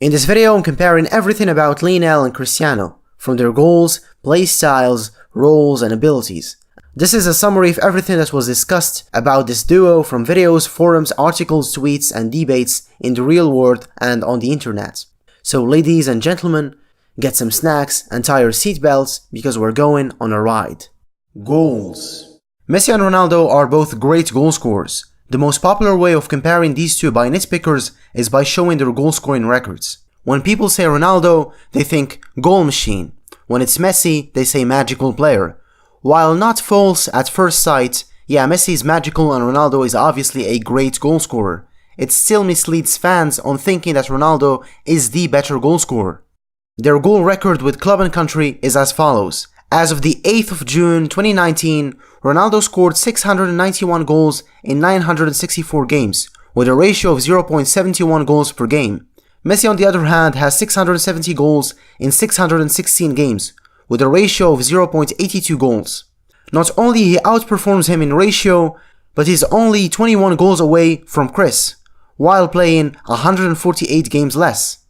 In this video, I'm comparing everything about Lionel and Cristiano, from their goals, play styles, roles, and abilities. This is a summary of everything that was discussed about this duo from videos, forums, articles, tweets, and debates in the real world and on the internet. So ladies and gentlemen, get some snacks and tie your seatbelts because we're going on a ride. Goals. Messi and Ronaldo are both great goal scorers. The most popular way of comparing these two by nitpickers is by showing their goal scoring records. When people say Ronaldo, they think goal machine. When it's Messi, they say magical player. While not false at first sight, yeah, Messi is magical and Ronaldo is obviously a great goal scorer. It still misleads fans on thinking that Ronaldo is the better goal scorer. Their goal record with club and country is as follows. As of the 8th of June 2019, Ronaldo scored 691 goals in 964 games, with a ratio of 0.71 goals per game. Messi on the other hand has 670 goals in 616 games, with a ratio of 0.82 goals. Not only he outperforms him in ratio, but he's only 21 goals away from Chris, while playing 148 games less.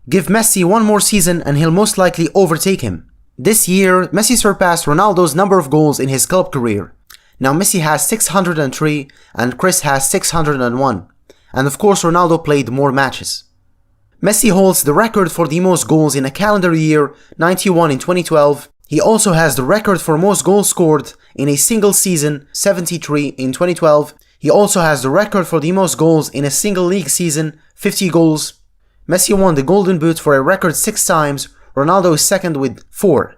Give Messi one more season and he'll most likely overtake him. This year, Messi surpassed Ronaldo's number of goals in his club career. Now Messi has 603 and Chris has 601. And of course Ronaldo played more matches. Messi holds the record for the most goals in a calendar year, 91 in 2012. He also has the record for most goals scored in a single season, 73 in 2012. He also has the record for the most goals in a single league season, 50 goals. Messi won the Golden Boot for a record 6 times. Ronaldo is second with 4.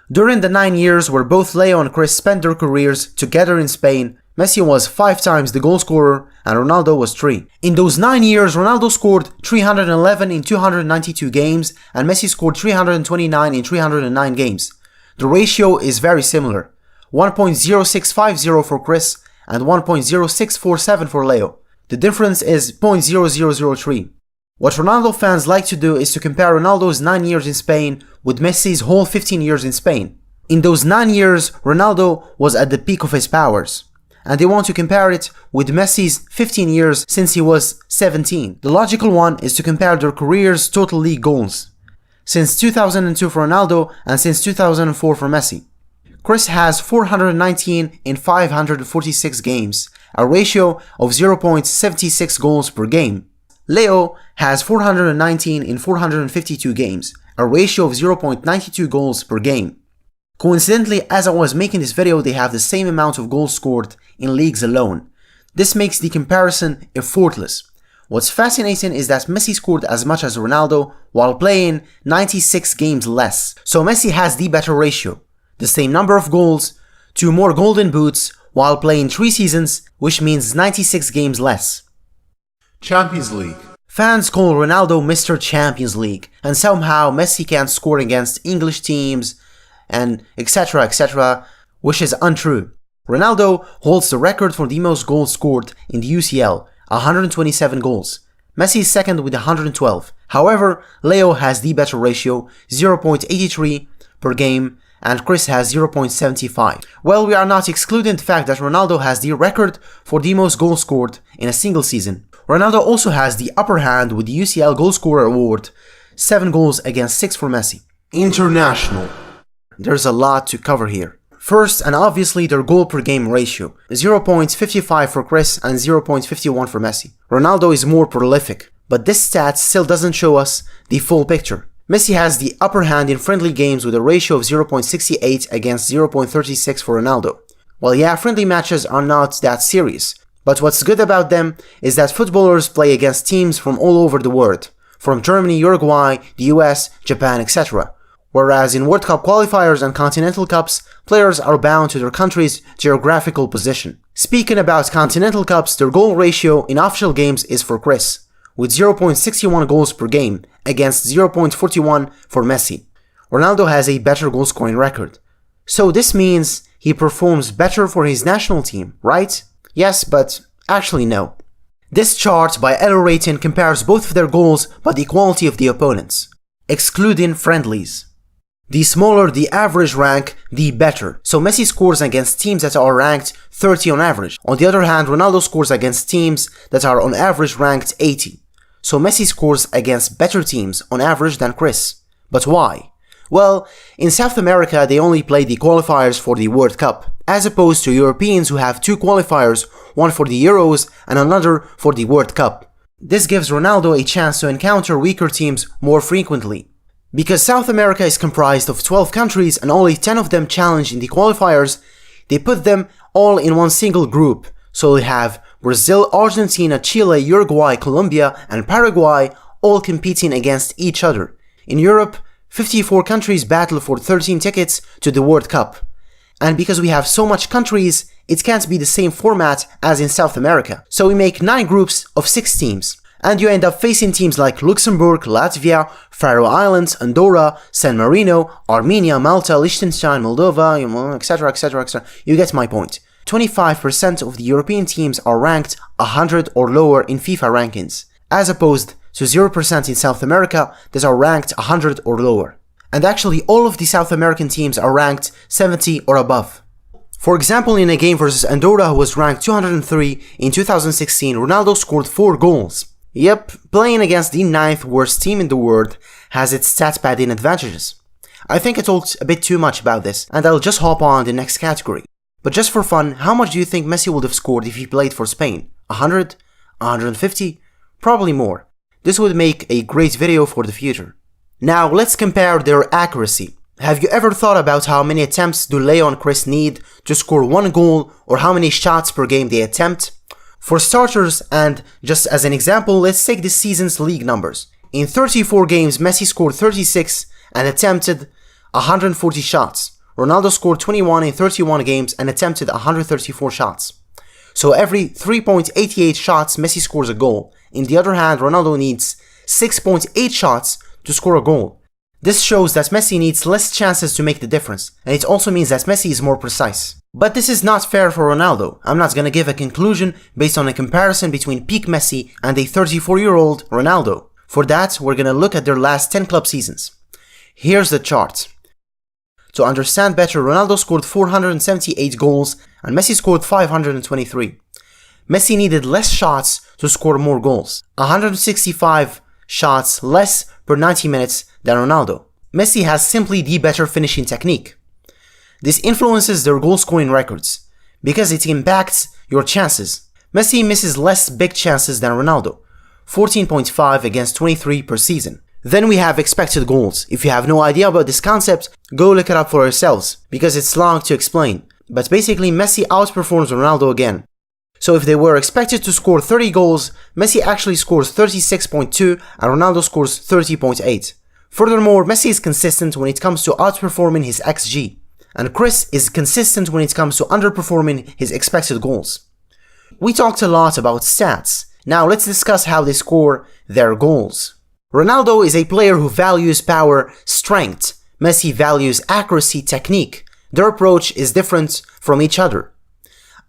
During the 9 years where both Leo and Chris spent their careers together in Spain, Messi was 5 times the goal scorer and Ronaldo was 3. In those 9 years, Ronaldo scored 311 in 292 games and Messi scored 329 in 309 games. The ratio is very similar, 1.0650 for Chris and 1.0647 for Leo. The difference is 0.0003. What Ronaldo fans like to do is to compare Ronaldo's 9 years in Spain with Messi's whole 15 years in Spain. In those 9 years, Ronaldo was at the peak of his powers. And they want to compare it with Messi's 15 years since he was 17. The logical one is to compare their careers' total league goals. Since 2002 for Ronaldo and since 2004 for Messi. Chris has 419 in 546 games, a ratio of 0.76 goals per game. Leo has 419 in 452 games, a ratio of 0.92 goals per game. Coincidentally, as I was making this video, they have the same amount of goals scored in leagues alone. This makes the comparison effortless. What's fascinating is that Messi scored as much as Ronaldo while playing 96 games less. So Messi has the better ratio, the same number of goals, 2 more golden boots while playing 3 seasons, which means 96 games less. Champions League. Fans call Ronaldo Mr. Champions League, and somehow Messi can't score against English teams, and etc, which is untrue. Ronaldo holds the record for the most goals scored in the UCL, 127 goals. Messi is second with 112. However, Leo has the better ratio, 0.83 per game, and Chris has 0.75. Well, we are not excluding the fact that Ronaldo has the record for the most goals scored in a single season. Ronaldo also has the upper hand with the UCL Goalscorer Award, 7 goals against 6 for Messi. International. There's a lot to cover here. First, and obviously, their goal per game ratio, 0.55 for Chris and 0.51 for Messi. Ronaldo is more prolific, but this stat still doesn't show us the full picture. Messi has the upper hand in friendly games with a ratio of 0.68 against 0.36 for Ronaldo. Well, yeah, friendly matches are not that serious, but what's good about them is that footballers play against teams from all over the world, from Germany, Uruguay, the US, Japan, etc. Whereas in World Cup qualifiers and Continental Cups, players are bound to their country's geographical position. Speaking about Continental Cups, their goal ratio in official games is for Chris, with 0.61 goals per game against 0.41 for Messi. Ronaldo has a better goal scoring record. So this means he performs better for his national team, right? Yes, but actually no. This chart by Elo Rating compares both of their goals by the quality of the opponents, excluding friendlies. The smaller the average rank, the better. So Messi scores against teams that are ranked 30 on average. On the other hand, Ronaldo scores against teams that are on average ranked 80. so Messi scores against better teams on average than Chris. But why? Well, in South America they only play the qualifiers for the World Cup, as opposed to Europeans who have 2 qualifiers, one for the Euros and another for the World Cup. This gives Ronaldo a chance to encounter weaker teams more frequently. Because South America is comprised of 12 countries and only 10 of them challenge in the qualifiers, they put them all in one single group. So we have Brazil, Argentina, Chile, Uruguay, Colombia and Paraguay all competing against each other. In Europe, 54 countries battle for 13 tickets to the World Cup. And because we have so much countries, it can't be the same format as in South America. So we make 9 groups of 6 teams. And you end up facing teams like Luxembourg, Latvia, Faroe Islands, Andorra, San Marino, Armenia, Malta, Liechtenstein, Moldova, etc, etc, etc. You get my point. 25% of the European teams are ranked 100 or lower in FIFA rankings, as opposed to 0% in South America that are ranked 100 or lower. And actually all of the South American teams are ranked 70 or above. For example, in a game versus Andorra, who was ranked 203 in 2016, Ronaldo scored 4 goals. Yep, playing against the 9th worst team in the world has its stat padding advantages. I think I talked a bit too much about this, and I'll just hop on the next category. But just for fun, how much do you think Messi would have scored if he played for Spain? 100? 150? Probably more. This would make a great video for the future. Now let's compare their accuracy. Have you ever thought about how many attempts do Leo and Chris need to score 1 goal, or how many shots per game they attempt? For starters, and just as an example, let's take this season's league numbers. In 34 games, Messi scored 36 and attempted 140 shots. Ronaldo scored 21 in 31 games and attempted 134 shots. So every 3.88 shots, Messi scores a goal. On the other hand, Ronaldo needs 6.8 shots to score a goal. This shows that Messi needs less chances to make the difference, and it also means that Messi is more precise. But this is not fair for Ronaldo. I'm not gonna give a conclusion based on a comparison between peak Messi and a 34-year-old Ronaldo. For that, we're gonna look at their last 10 club seasons. Here's the chart. To understand better, Ronaldo scored 478 goals and Messi scored 523. Messi needed less shots to score more goals. 165 shots less per 90 minutes than Ronaldo. Messi has simply the better finishing technique. This influences their goal scoring records, because it impacts your chances. Messi misses less big chances than Ronaldo, 14.5 against 23 per season. Then we have expected goals. If you have no idea about this concept, go look it up for yourselves, because it's long to explain. But basically Messi outperforms Ronaldo again. So if they were expected to score 30 goals, Messi actually scores 36.2 and Ronaldo scores 30.8. Furthermore, Messi is consistent when it comes to outperforming his XG, and Chris is consistent when it comes to underperforming his expected goals. We talked a lot about stats. Now let's discuss how they score their goals. Ronaldo is a player who values power, strength. Messi values accuracy, technique. Their approach is different from each other.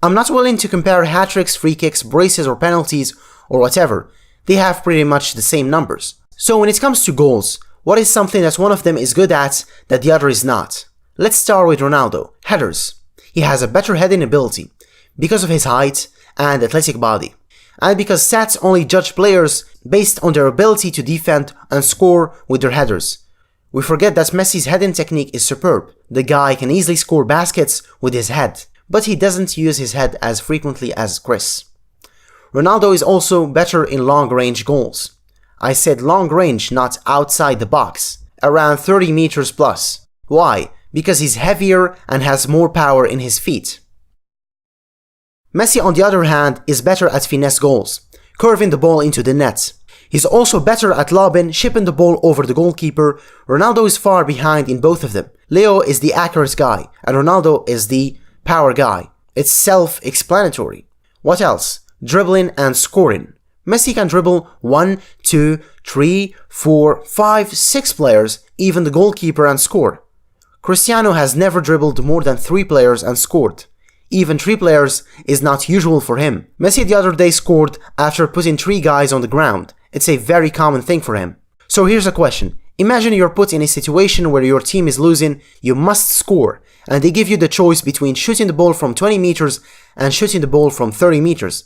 I'm not willing to compare hat-tricks, free kicks, braces or penalties or whatever. They have pretty much the same numbers. So when it comes to goals, what is something that one of them is good at that the other is not? Let's start with Ronaldo. Headers. He has a better heading ability because of his height and athletic body, and because stats only judge players based on their ability to defend and score with their headers. We forget that Messi's heading technique is superb. The guy can easily score baskets with his head, but he doesn't use his head as frequently as Chris. Ronaldo is also better in long-range goals. I said long-range, not outside the box. Around 30 meters plus. Why? Because he's heavier and has more power in his feet. Messi, on the other hand, is better at finesse goals, curving the ball into the net. He's also better at lobbing, shipping the ball over the goalkeeper. Ronaldo is far behind in both of them. Leo is the accurate guy, and Ronaldo is the power guy. It's self-explanatory. What else? Dribbling and scoring. Messi can dribble 1, 2, 3, 4, 5, 6 players, even the goalkeeper, and score. Cristiano has never dribbled more than 3 players and scored. Even 3 players is not usual for him. Messi the other day scored after putting 3 guys on the ground. It's a very common thing for him. So here's a question. Imagine you're put in a situation where your team is losing, you must score, and they give you the choice between shooting the ball from 20 meters and shooting the ball from 30 meters.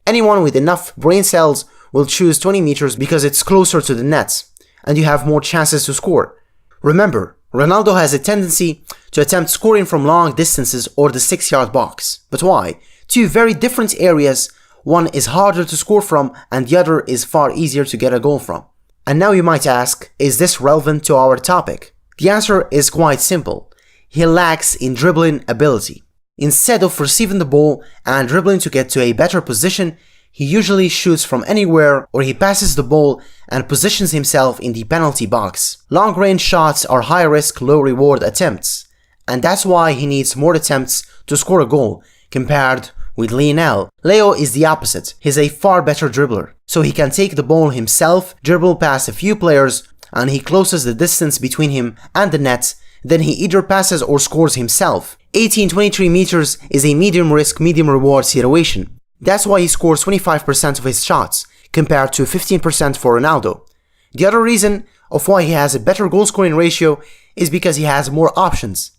Anyone with enough brain cells will choose 20 meters because it's closer to the net, and you have more chances to score. Remember, Ronaldo has a tendency to attempt scoring from long distances or the 6-yard box. But why? Two very different areas. One is harder to score from and the other is far easier to get a goal from. And now you might ask, is this relevant to our topic? The answer is quite simple. He lacks in dribbling ability. Instead of receiving the ball and dribbling to get to a better position, he usually shoots from anywhere or he passes the ball and positions himself in the penalty box. Long-range shots are high-risk, low-reward attempts, and that's why he needs more attempts to score a goal compared with Lionel. Leo is the opposite. He's a far better dribbler, so he can take the ball himself, dribble past a few players, and he closes the distance between him and the net. Then he either passes or scores himself. 18-23 meters is a medium-risk, medium-reward situation. That's why he scores 25% of his shots, compared to 15% for Ronaldo. The other reason of why he has a better goal-scoring ratio is because he has more options.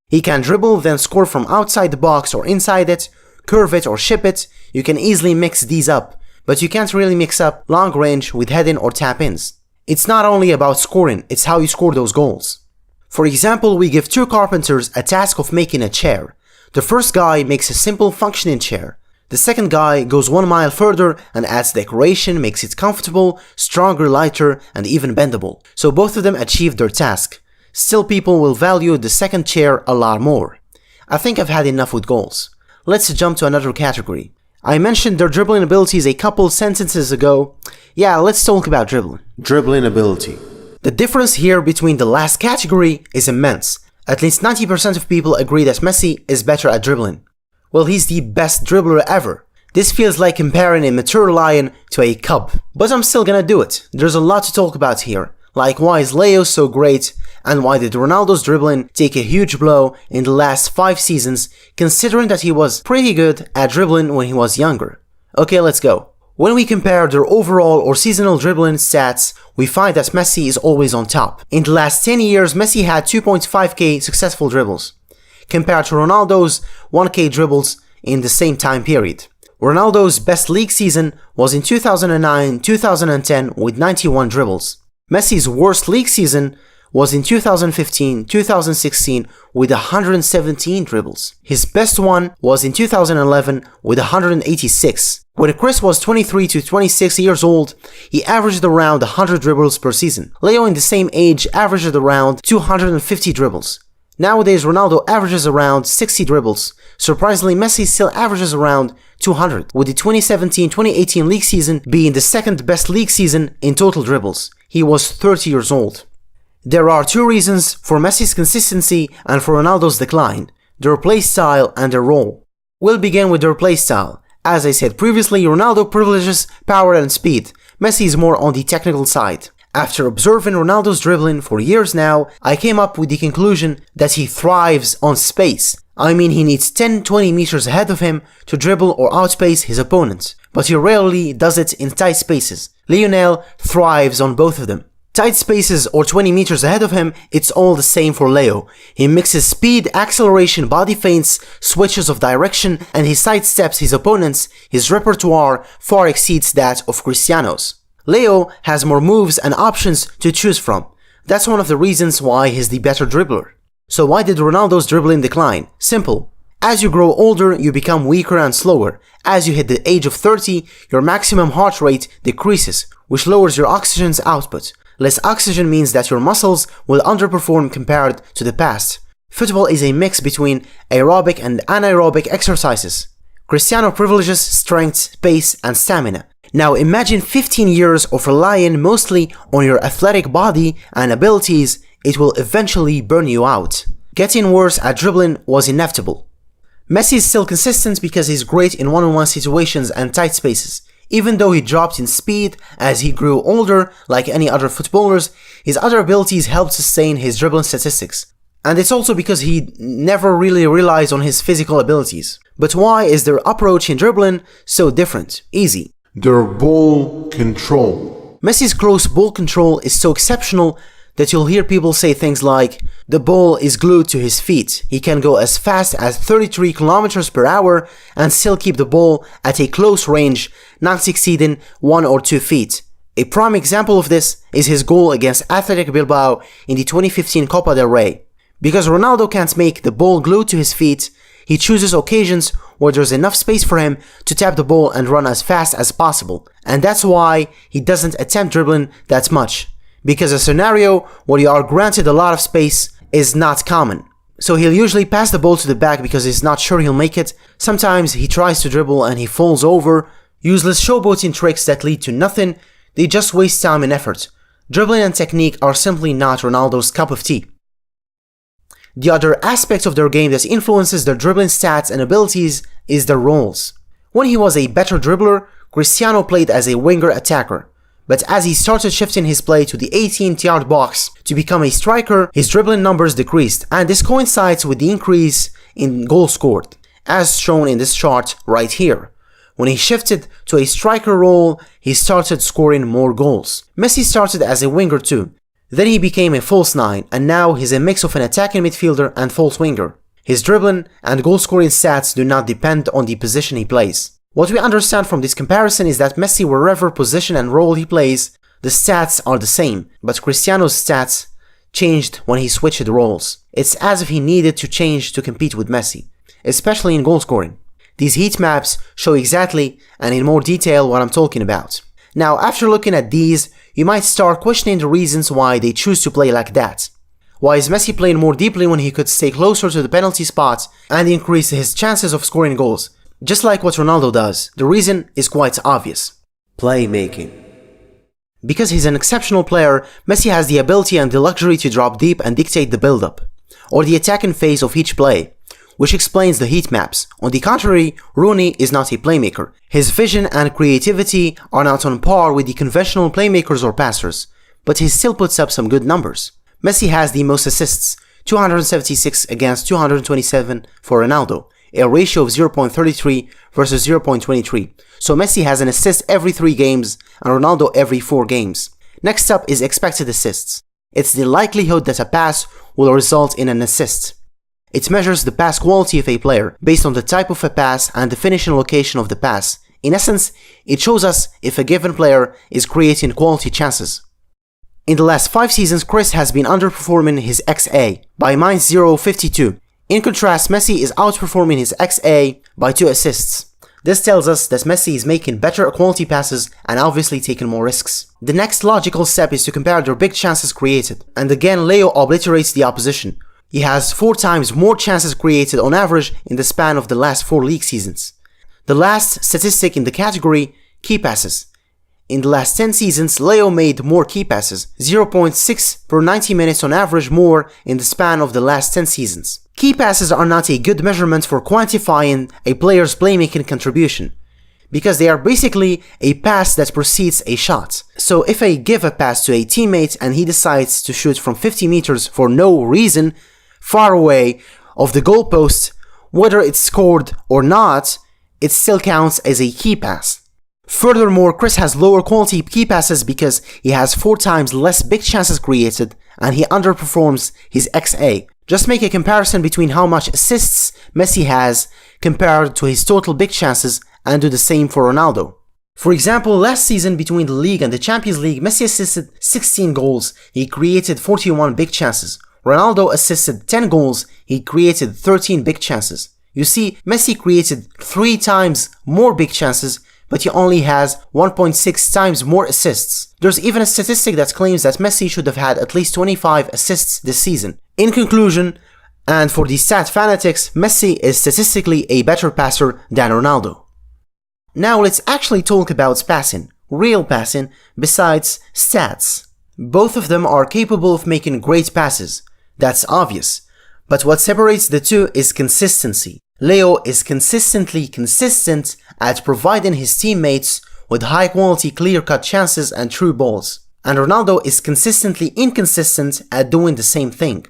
He can dribble, then score from outside the box or inside it, curve it or ship it. You can easily mix these up, but you can't really mix up long range with head-in or tap-ins. It's not only about scoring, it's how you score those goals. For example, we give two carpenters a task of making a chair. The first guy makes a simple functioning chair. The second guy goes 1 mile further and adds decoration, makes it comfortable, stronger, lighter, and even bendable. So both of them achieved their task. Still, people will value the second chair a lot more. I think I've had enough with goals. Let's jump to another category. I mentioned their dribbling abilities a couple sentences ago. Yeah, let's talk about dribbling. Dribbling ability. The difference here between the last category is immense. At least 90% of people agree that Messi is better at dribbling. Well, he's the best dribbler ever. This feels like comparing a mature lion to a cub. But I'm still gonna do it. There's a lot to talk about here. Like, why is Leo so great? And why did Ronaldo's dribbling take a huge blow in the last 5 seasons, considering that he was pretty good at dribbling when he was younger? Okay, let's go. When we compare their overall or seasonal dribbling stats, we find that Messi is always on top. In the last 10 years, Messi had 2.5k successful dribbles, compared to Ronaldo's 1k dribbles in the same time period. Ronaldo's best league season was in 2009-2010 with 91 dribbles. Messi's worst league season was in 2015-2016 with 117 dribbles. His best one was in 2011 with 186. When Chris was 23 to 26 years old, he averaged around 100 dribbles per season. Leo in the same age averaged around 250 dribbles. Nowadays, Ronaldo averages around 60 dribbles. Surprisingly, Messi still averages around 200, with the 2017-2018 league season being the second best league season in total dribbles. He was 30 years old. There are 2 reasons for Messi's consistency and for Ronaldo's decline: their play style and their role. We'll begin with their play style. As I said previously, Ronaldo privileges power and speed. Messi is more on the technical side. After observing Ronaldo's dribbling for years now, I came up with the conclusion that he thrives on space. I mean, he needs 10-20 meters ahead of him to dribble or outpace his opponent, but he rarely does it in tight spaces. Lionel thrives on both of them. Tight spaces or 20 meters ahead of him, it's all the same for Leo. He mixes speed, acceleration, body feints, switches of direction, and he sidesteps his opponents. His repertoire far exceeds that of Cristiano's. Leo has more moves and options to choose from. That's one of the reasons why he's the better dribbler. So why did Ronaldo's dribbling decline? Simple. As you grow older, you become weaker and slower. As you hit the age of 30, your maximum heart rate decreases, which lowers your oxygen's output. Less oxygen means that your muscles will underperform compared to the past. Football is a mix between aerobic and anaerobic exercises. Cristiano privileges strength, pace, and stamina. Now imagine 15 years of relying mostly on your athletic body and abilities. It will eventually burn you out. Getting worse at dribbling was inevitable. Messi is still consistent because he's great in one-on-one situations and tight spaces. Even though he dropped in speed as he grew older, like any other footballers, his other abilities helped sustain his dribbling statistics. And it's also because he never really relies on his physical abilities. But why is their approach in dribbling so different? Easy. Their ball control. Messi's close ball control is so exceptional that you'll hear people say things like, the ball is glued to his feet. He can go as fast as 33 kilometers per hour and still keep the ball at a close range not exceeding 1 or 2 feet. A prime example of this is his goal against Athletic Bilbao in the 2015 Copa del Rey. Because Ronaldo can't make the ball glued to his feet, he chooses occasions where there's enough space for him to tap the ball and run as fast as possible. And that's why he doesn't attempt dribbling that much. Because a scenario where you are granted a lot of space is not common. So he'll usually pass the ball to the back because he's not sure he'll make it. Sometimes he tries to dribble and he falls over. Useless showboating tricks that lead to nothing. They just waste time and effort. Dribbling and technique are simply not Ronaldo's cup of tea. The other aspect of their game that influences their dribbling stats and abilities is their roles. When he was a better dribbler, Cristiano played as a winger attacker. But as he started shifting his play to the 18th-yard box to become a striker, his dribbling numbers decreased, and this coincides with the increase in goals scored, as shown in this chart right here. When he shifted to a striker role, he started scoring more goals. Messi started as a winger too. Then he became a false 9, and now he's a mix of an attacking midfielder and false winger. His dribbling and goal-scoring stats do not depend on the position he plays. What we understand from this comparison is that Messi, wherever position and role he plays, the stats are the same, but Cristiano's stats changed when he switched roles. It's as if he needed to change to compete with Messi, especially in goal scoring. These heat maps show exactly and in more detail what I'm talking about. Now, after looking at these, you might start questioning the reasons why they choose to play like that. Why is Messi playing more deeply when he could stay closer to the penalty spot and increase his chances of scoring goals? Just like what Ronaldo does, the reason is quite obvious. Playmaking. Because he's an exceptional player, Messi has the ability and the luxury to drop deep and dictate the build-up, or the attacking phase of each play, which explains the heat maps. On the contrary, Rooney is not a playmaker. His vision and creativity are not on par with the conventional playmakers or passers, but he still puts up some good numbers. Messi has the most assists, 276 against 227 for Ronaldo, a ratio of 0.33 versus 0.23. So Messi has an assist every 3 games and Ronaldo every 4 games. Next up is expected assists. It's the likelihood that a pass will result in an assist. It measures the pass quality of a player based on the type of a pass and the finishing location of the pass. In essence, it shows us if a given player is creating quality chances. In the last 5 seasons, Chris has been underperforming his XA by -0.52. In contrast, Messi is outperforming his XA by 2 assists. This tells us that Messi is making better quality passes and obviously taking more risks. The next logical step is to compare their big chances created, and again Leo obliterates the opposition. He has 4 times more chances created on average in the span of the last 4 league seasons. The last statistic in the category, key passes. In the last 10 seasons, Leo made more key passes, 0.6 per 90 minutes on average more in the span of the last 10 seasons. Key passes are not a good measurement for quantifying a player's playmaking contribution, because they are basically a pass that precedes a shot. So if I give a pass to a teammate and he decides to shoot from 50 meters for no reason, far away of the goalpost, whether it's scored or not, it still counts as a key pass. Furthermore, Chris has lower quality key passes because he has 4 times less big chances created and he underperforms his XA. Just make a comparison between how much assists Messi has compared to his total big chances and do the same for Ronaldo. For example, last season between the league and the Champions League, Messi assisted 16 goals, he created 41 big chances. Ronaldo assisted 10 goals, he created 13 big chances. You see, Messi created 3 times more big chances, but he only has 1.6 times more assists. There's even a statistic that claims that Messi should have had at least 25 assists this season. In conclusion, and for the stat fanatics, Messi is statistically a better passer than Ronaldo. Now let's actually talk about passing, real passing, besides stats. Both of them are capable of making great passes. That's obvious. But what separates the two is consistency. Leo is consistently consistent at providing his teammates with high quality clear-cut chances and true balls. And Ronaldo is consistently inconsistent at doing the same thing.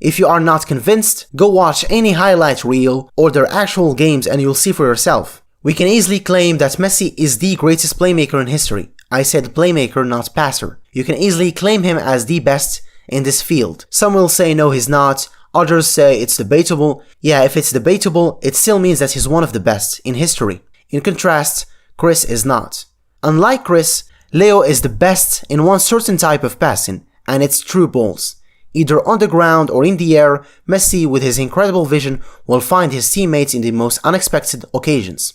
If you are not convinced, go watch any highlight reel or their actual games and you'll see for yourself. We can easily claim that Messi is the greatest playmaker in history. I said playmaker, not passer. You can easily claim him as the best in this field. Some will say no, he's not. Others say it's debatable. Yeah, if it's debatable, it still means that he's one of the best in history. In contrast, Chris is not. Unlike Chris, Leo is the best in one certain type of passing, and it's through balls. Either on the ground or in the air, Messi with his incredible vision will find his teammates in the most unexpected occasions.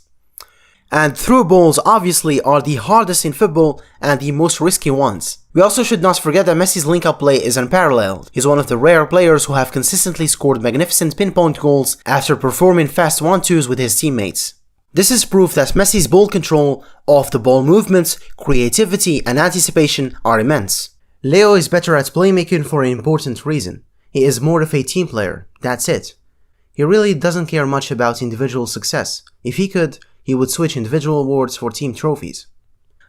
And through balls obviously are the hardest in football and the most risky ones. We also should not forget that Messi's link-up play is unparalleled. He's one of the rare players who have consistently scored magnificent pinpoint goals after performing fast 1-2s with his teammates. This is proof that Messi's ball control, off-the-ball movements, creativity and anticipation are immense. Leo is better at playmaking for an important reason. He is more of a team player, that's it. He really doesn't care much about individual success. If he could, he would switch individual awards for team trophies.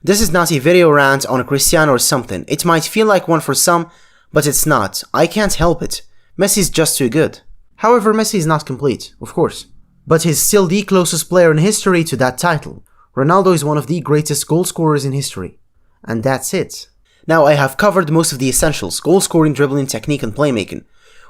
This is not a video rant on a Cristiano or something. It might feel like one for some, but it's not. I can't help it. Messi's just too good. However, Messi is not complete, of course. But he's still the closest player in history to that title. Ronaldo is one of the greatest goal scorers in history. And that's it. Now I have covered most of the essentials: goal scoring, dribbling, technique and playmaking.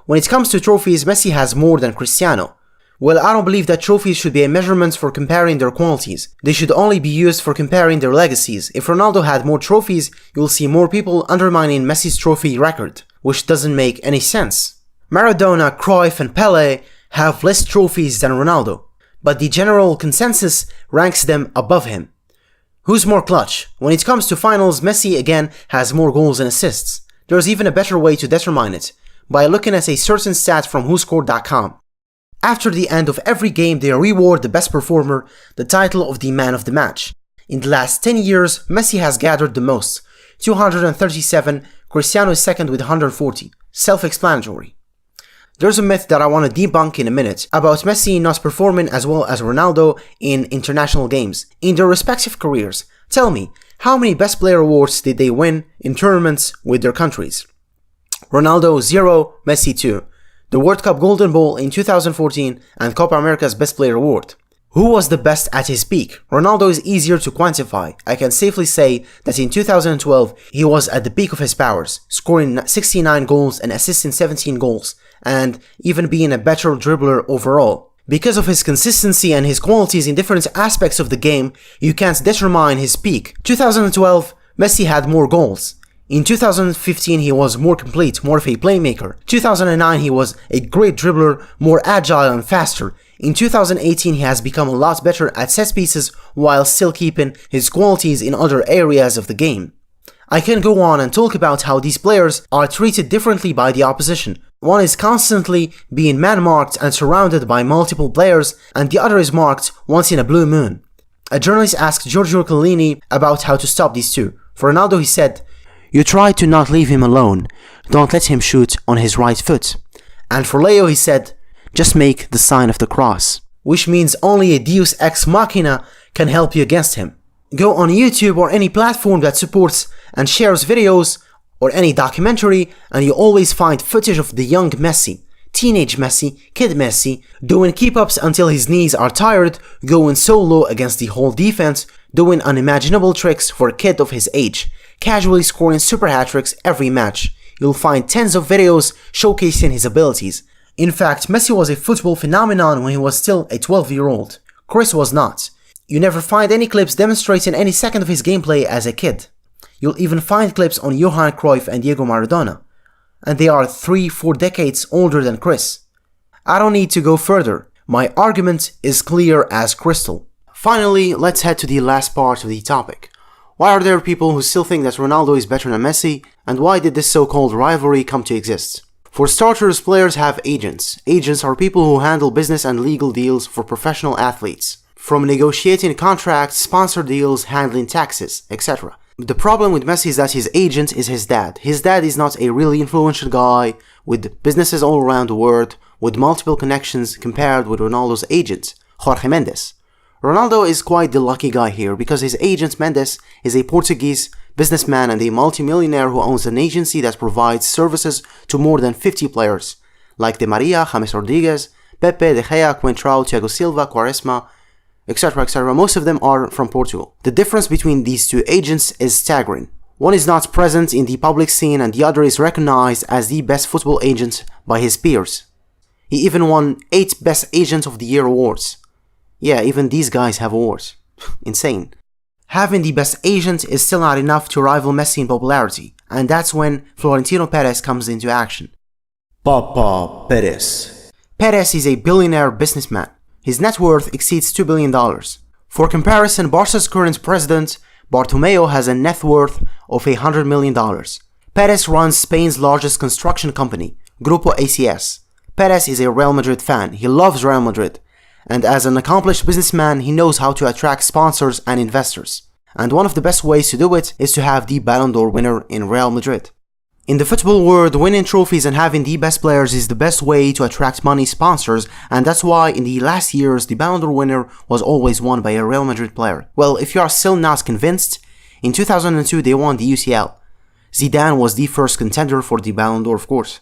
When it comes to trophies, Messi has more than Cristiano. Well, I don't believe that trophies should be a measurement for comparing their qualities. They should only be used for comparing their legacies. If Ronaldo had more trophies, you'll see more people undermining Messi's trophy record, which doesn't make any sense. Maradona, Cruyff and Pelé have less trophies than Ronaldo, but the general consensus ranks them above him. Who's more clutch? When it comes to finals, Messi again has more goals and assists. There's even a better way to determine it, by looking at a certain stat from WhoScored.com. After the end of every game, they reward the best performer the title of the man of the match. In the last 10 years, Messi has gathered the most, 237, Cristiano is second with 140. Self-explanatory. There's a myth that I want to debunk in a minute about Messi not performing as well as Ronaldo in international games in their respective careers. Tell me, how many best player awards did they win in tournaments with their countries? Ronaldo 0, Messi 2. The World Cup Golden Ball in 2014 and Copa America's Best Player Award. Who was the best at his peak? Ronaldo is easier to quantify. I can safely say that in 2012 he was at the peak of his powers, scoring 69 goals and assisting 17 goals, and even being a better dribbler overall. Because of his consistency and his qualities in different aspects of the game, you can't determine his peak. 2012, Messi had more goals. In 2015 he was more complete, more of a playmaker. 2009 he was a great dribbler, more agile and faster. In 2018 he has become a lot better at set pieces while still keeping his qualities in other areas of the game. I can go on and talk about how these players are treated differently by the opposition. One is constantly being man-marked and surrounded by multiple players, and the other is marked once in a blue moon. A journalist asked Giorgio Chiellini about how to stop these two. For Ronaldo he said, "You try to not leave him alone, don't let him shoot on his right foot." And for Leo he said, "Just make the sign of the cross," which means only a deus ex machina can help you against him. Go on YouTube or any platform that supports and shares videos or any documentary and you always find footage of the young Messi, teenage Messi, kid Messi, doing keep-ups until his knees are tired, going solo against the whole defense, doing unimaginable tricks for a kid of his age, casually scoring super hat-tricks every match. You'll find tens of videos showcasing his abilities. In fact, Messi was a football phenomenon when he was still a 12-year-old. Chris was not. You never find any clips demonstrating any second of his gameplay as a kid. You'll even find clips on Johan Cruyff and Diego Maradona. And they are 3-4 decades older than Chris. I don't need to go further. My argument is clear as crystal. Finally, let's head to the last part of the topic. Why are there people who still think that Ronaldo is better than Messi, and why did this so-called rivalry come to exist? For starters, players have agents. Agents are people who handle business and legal deals for professional athletes, from negotiating contracts, sponsor deals, handling taxes, etc. The problem with Messi is that his agent is his dad. His dad is not a really influential guy with businesses all around the world, with multiple connections compared with Ronaldo's agent, Jorge Mendes. Ronaldo is quite the lucky guy here because his agent Mendes is a Portuguese businessman and a multimillionaire who owns an agency that provides services to more than 50 players, like Di Maria, James Rodriguez, Pepe, De Gea, Coentrão, Thiago Silva, Quaresma, etc, etc. Most of them are from Portugal. The difference between these two agents is staggering. One is not present in the public scene and the other is recognized as the best football agent by his peers. He even won 8 Best Agent of the Year awards. Yeah, even these guys have awards. Insane. Having the best agent is still not enough to rival Messi in popularity, and that's when Florentino Perez comes into action. Papa Perez. Perez is a billionaire businessman. His net worth exceeds $2 billion. For comparison, Barca's current president, Bartomeu, has a net worth of $100 million. Perez runs Spain's largest construction company, Grupo ACS. Perez is a Real Madrid fan. He loves Real Madrid. And as an accomplished businessman, he knows how to attract sponsors and investors. And one of the best ways to do it is to have the Ballon d'Or winner in Real Madrid. In the football world, winning trophies and having the best players is the best way to attract money sponsors, and that's why in the last years the Ballon d'Or winner was always won by a Real Madrid player. Well, if you are still not convinced, in 2002 they won the UCL. Zidane was the first contender for the Ballon d'Or, of course.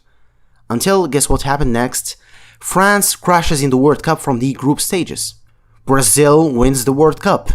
Until, guess what happened next? France crashes in the World Cup from the group stages. Brazil wins the World Cup.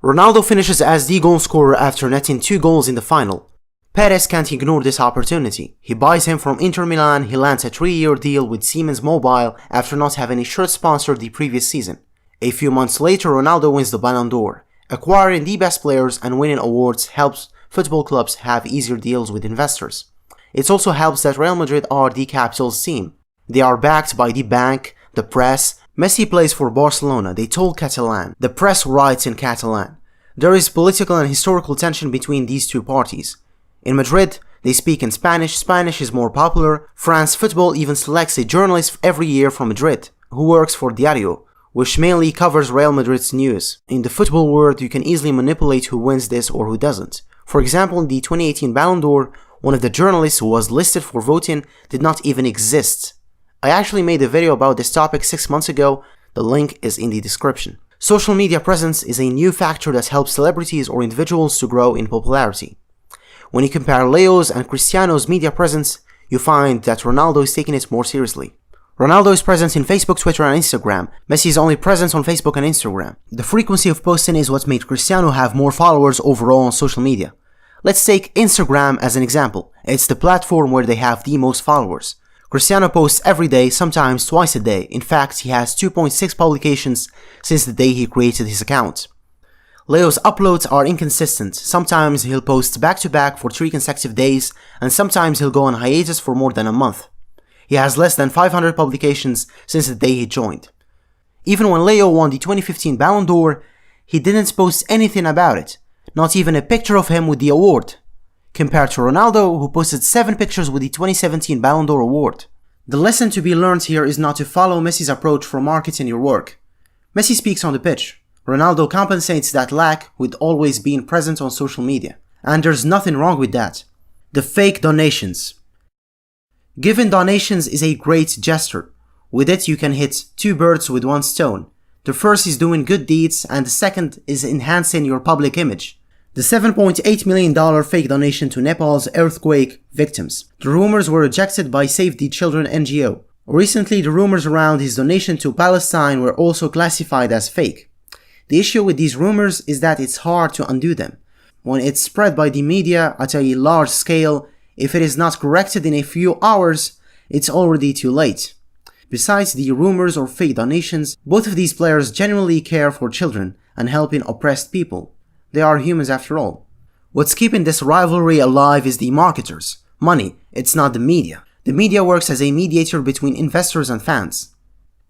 Ronaldo finishes as the goal scorer after netting 2 goals in the final. Perez can't ignore this opportunity. He buys him from Inter Milan. He lands a 3-year deal with Siemens Mobile after not having a shirt sponsor the previous season. A few months later, Ronaldo wins the Ballon d'Or. Acquiring the best players and winning awards helps football clubs have easier deals with investors. It also helps that Real Madrid are the capital's team. They are backed by the bank, the press. Messi plays for Barcelona. They told Catalan. The press writes in Catalan. There is political and historical tension between these two parties. In Madrid, they speak in Spanish. Spanish is more popular. France Football even selects a journalist every year from Madrid, who works for Diario, which mainly covers Real Madrid's news. In the football world, you can easily manipulate who wins this or who doesn't. For example, in the 2018 Ballon d'Or, one of the journalists who was listed for voting did not even exist. I actually made a video about this topic 6 months ago. The link is in the description. Social media presence is a new factor that helps celebrities or individuals to grow in popularity. When you compare Leo's and Cristiano's media presence, you find that Ronaldo is taking it more seriously. Ronaldo is present in Facebook, Twitter and Instagram. Messi is only present on Facebook and Instagram. The frequency of posting is what made Cristiano have more followers overall on social media. Let's take Instagram as an example. It's the platform where they have the most followers. Cristiano posts every day, sometimes twice a day. In fact, he has 2.6 publications since the day he created his account. Leo's uploads are inconsistent. Sometimes he'll post back-to-back for 3 consecutive days, and sometimes he'll go on hiatus for more than a month. He has less than 500 publications since the day he joined. Even when Leo won the 2015 Ballon d'Or, he didn't post anything about it, not even a picture of him with the award, compared to Ronaldo, who posted 7 pictures with the 2017 Ballon d'Or award. The lesson to be learned here is not to follow Messi's approach for marketing your work. Messi speaks on the pitch. Ronaldo compensates that lack with always being present on social media. And there's nothing wrong with that. The fake donations. Giving donations is a great gesture. With it you can hit 2 birds with 1 stone. The first is doing good deeds and the second is enhancing your public image. The $7.8 million fake donation to Nepal's earthquake victims. The rumors were rejected by Save the Children NGO. Recently, the rumors around his donation to Palestine were also classified as fake. The issue with these rumors is that it's hard to undo them. When it's spread by the media at a large scale, if it is not corrected in a few hours, it's already too late. Besides the rumors or fake donations, both of these players genuinely care for children and helping oppressed people. They are humans after all. What's keeping this rivalry alive is the marketers. Money, it's not the media. The media works as a mediator between investors and fans.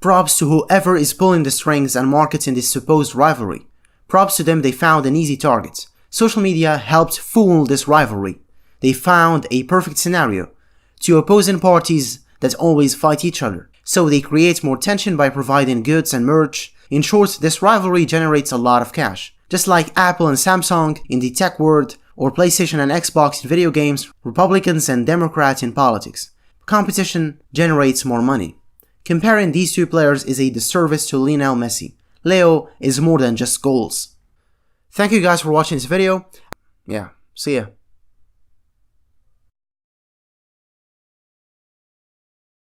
Props to whoever is pulling the strings and marketing this supposed rivalry. Props to them, they found an easy target. Social media helped fuel this rivalry. They found a perfect scenario. 2 opposing parties that always fight each other. So they create more tension by providing goods and merch. In short, this rivalry generates a lot of cash. Just like Apple and Samsung in the tech world, or PlayStation and Xbox in video games, Republicans and Democrats in politics. Competition generates more money. Comparing these 2 players is a disservice to Lionel Messi. Leo is more than just goals. Thank you guys for watching this video. Yeah, see ya.